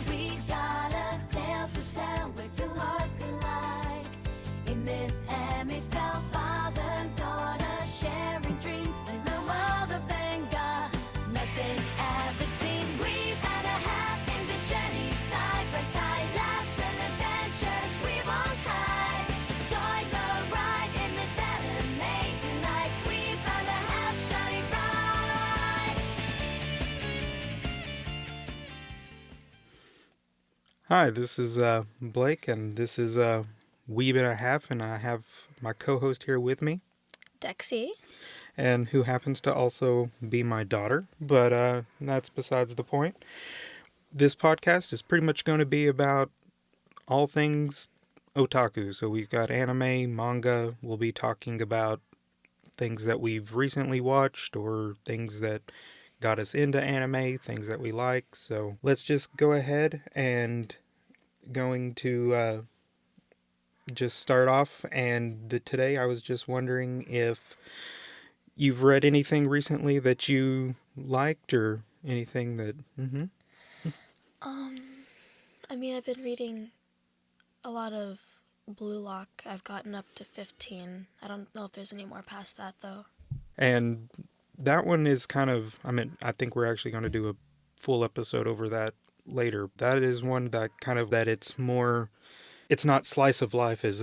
We got a tale to tell where two hearts collide. In this anime spell, father and daughter sharing dreams in the world of manga. Nothing's as it seems. We've had a half in this journey, side by side, laughs and adventures we won't hide. Join the ride in this anime tonight. We found a half shiny ride. Hi, this is Blake, and this is Weeb and a Half, and I have my co-host here with me, Dexy. and who happens to also be my daughter, but that's besides the point. This podcast is pretty much going to be about all things otaku. So we've got anime, manga. We'll be talking about things that we've recently watched or things that got us into anime, things that we like. So let's just go ahead and going to just start off. And today I was just wondering if you've read anything recently that you liked or anything that... I've been reading a lot of Blue Lock. I've gotten up to 15. I don't know if there's any more past that, though. And that one is kind of, I think we're actually going to do a full episode over that later. That is one that kind of, that it's more, it's not slice of life as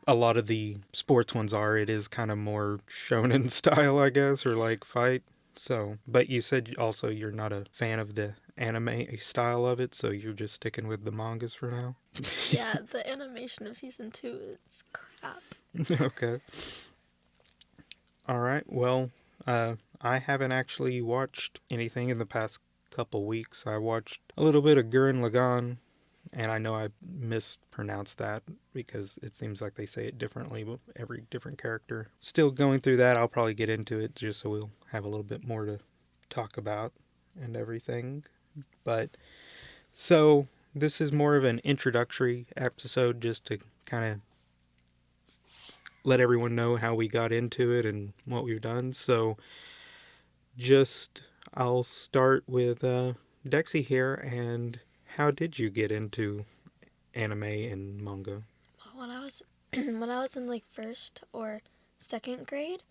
a lot of the sports ones are. It is kind of more shonen style, I guess, or like fight. So, but you said also you're not a fan of the anime style of it, so you're just sticking with the mangas for now? Yeah, the animation of season 2 is crap. Okay. All right. Well, I haven't actually watched anything in the past couple weeks. I watched a little bit of Gurren Lagann, and I know I mispronounced that because it seems like they say it differently with every different character. Still going through that. I'll probably get into it just so we'll have a little bit more to talk about and everything. But so this is more of an introductory episode just to kind of let everyone know how we got into it and what we've done. So I'll start with Dexy here. And how did you get into anime and manga? When I was when I was in like first or second grade,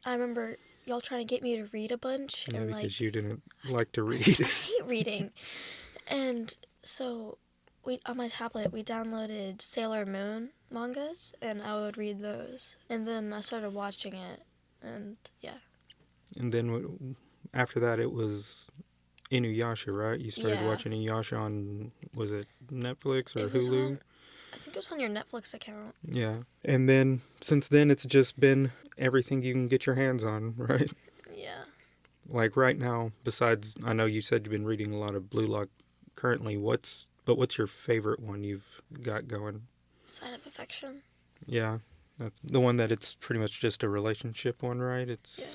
I remember y'all trying to get me to read a bunch. Yeah, and because you didn't like to read. I hate reading. And so on my tablet, we downloaded Sailor Moon mangas, and I would read those. And then I started watching it, and yeah. And then after that, it was Inuyasha, right? You started watching Inuyasha on, was it Netflix or Hulu? I think it was on your Netflix account. Yeah. And then, since then, it's just been everything you can get your hands on, right? Yeah. Like right now, besides, I know you said you've been reading a lot of Blue Lock currently. What's your favorite one you've got going? Sign of Affection. Yeah. That's the one that it's pretty much just a relationship one, right? Yeah.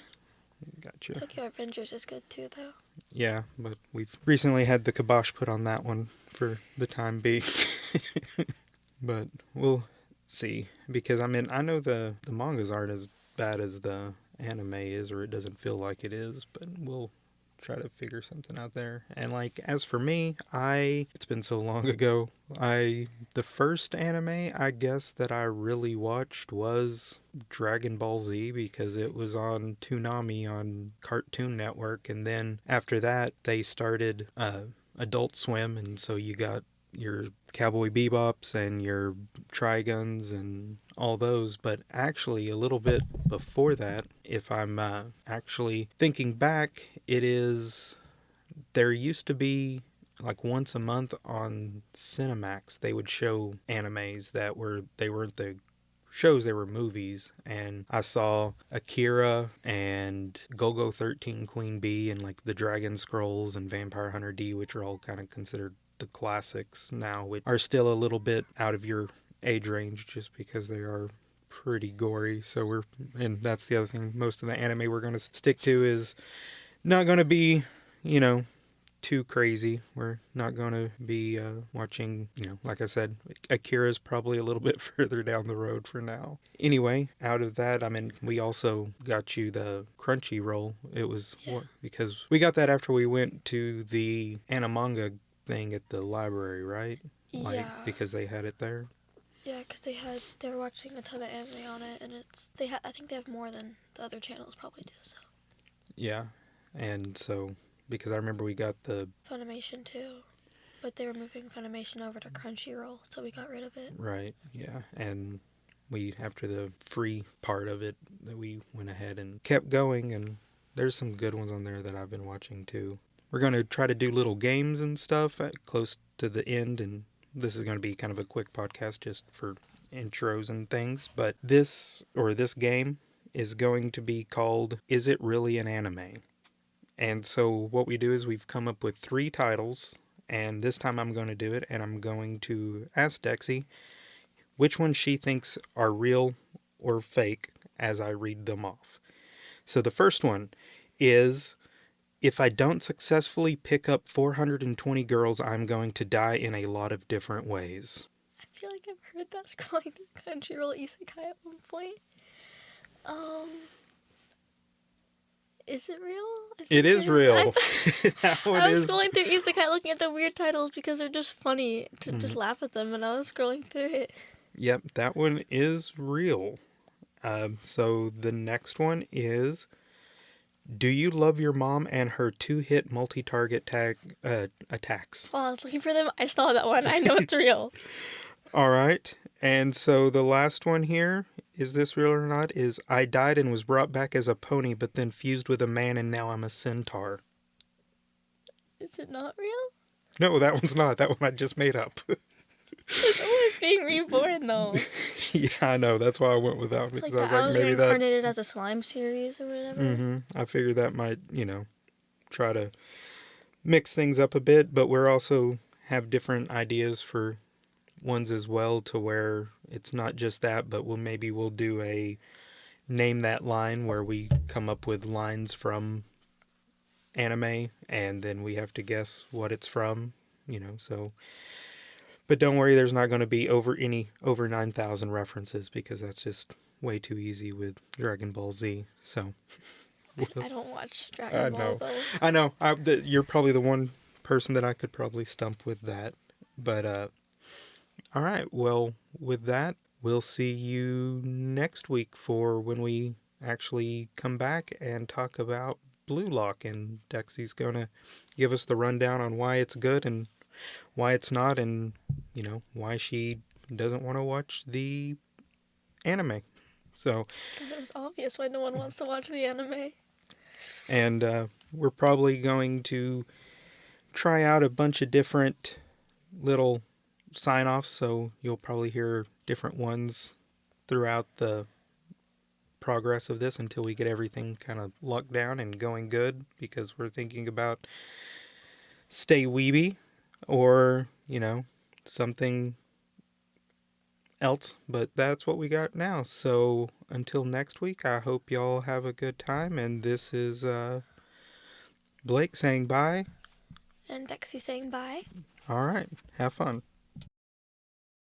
Gotcha. Tokyo Revengers is good too, though. Yeah, but we've recently had the kibosh put on that one for the time being. But we'll see. Because, I know the mangas aren't as bad as the anime is, or it doesn't feel like it is, but we'll try to figure something out there. And like, as for me, it's been so long ago. The first anime, I guess, that I really watched was Dragon Ball Z, because it was on Toonami on Cartoon Network, and then after that they started Adult Swim, and so you got your Cowboy Bebops and your Triguns and all those. But actually a little bit before that, if I'm actually thinking back, there used to be like once a month on Cinemax they would show animes they weren't the shows, they were movies. And I saw Akira and Go-Go 13 Queen Bee and like the Dragon Scrolls and Vampire Hunter D, which are all kind of considered the classics now, which are still a little bit out of your age range just because they are pretty gory. And that's the other thing, most of the anime we're going to stick to is not going to be, too crazy. We're not going to be watching, like I said, Akira's probably a little bit further down the road for now. Anyway, out of that, we also got you the Crunchyroll. It was because we got that after we went to the Animanga thing at the library, right? Like, Yeah. because they had it there. Yeah, because they were watching a ton of anime on it, and I think they have more than the other channels probably do. So Yeah, and so because I remember we got the Funimation too, but they were moving Funimation over to Crunchyroll, so we got rid of it. right, yeah, and we after the free part of it, we went ahead and kept going, and there's some good ones on there that I've been watching too. We're going to try to do little games and stuff at close to the end, and this is going to be kind of a quick podcast just for intros and things, but this game is going to be called Is It Really an Anime? And so what we do is we've come up with 3 titles, and this time I'm going to do it, and I'm going to ask Dexy which ones she thinks are real or fake as I read them off. So the first one is, if I don't successfully pick up 420 girls, I'm going to die in a lot of different ways. I feel like I've heard that scrolling through Crunchyroll Isekai at one point. Is it real? It is real. I was scrolling through Isekai looking at the weird titles because they're just funny to just laugh at them, and I was scrolling through it. Yep, that one is real. So the next one is, do you love your mom and her 2-hit multi-target attacks? While I was looking for them, I saw that one. I know it's real. All right. And so the last one here, is this real or not, is I died and was brought back as a pony, but then fused with a man, and now I'm a centaur. Is it not real? No, that one's not. That one I just made up. It's always being reborn, though. Yeah, I know. That's why I went with that one. It's like Because the I was like, maybe that... reincarnated as a slime series or whatever. Mm-hmm. I figured that might, try to mix things up a bit, but we're also have different ideas for ones as well, to where it's not just that, but we'll do a name that line where we come up with lines from anime, and then we have to guess what it's from, so. But don't worry, there's not going to be over 9,000 references, because that's just way too easy with Dragon Ball Z. So I don't watch Dragon Ball, though. I know. You're probably the one person that I could probably stump with that. But all right. Well, with that, we'll see you next week for when we actually come back and talk about Blue Lock, and Dexy's going to give us the rundown on why it's good and why it's not, and why she doesn't want to watch the anime. So It was obvious why no one wants to watch the anime. And we're probably going to try out a bunch of different little sign-offs, so you'll probably hear different ones throughout the progress of this until we get everything kind of locked down and going good, because we're thinking about stay weeby or, something else. But that's what we got now. So until next week, I hope y'all have a good time. And this is Blake saying bye. And Dexy saying bye. All right. Have fun.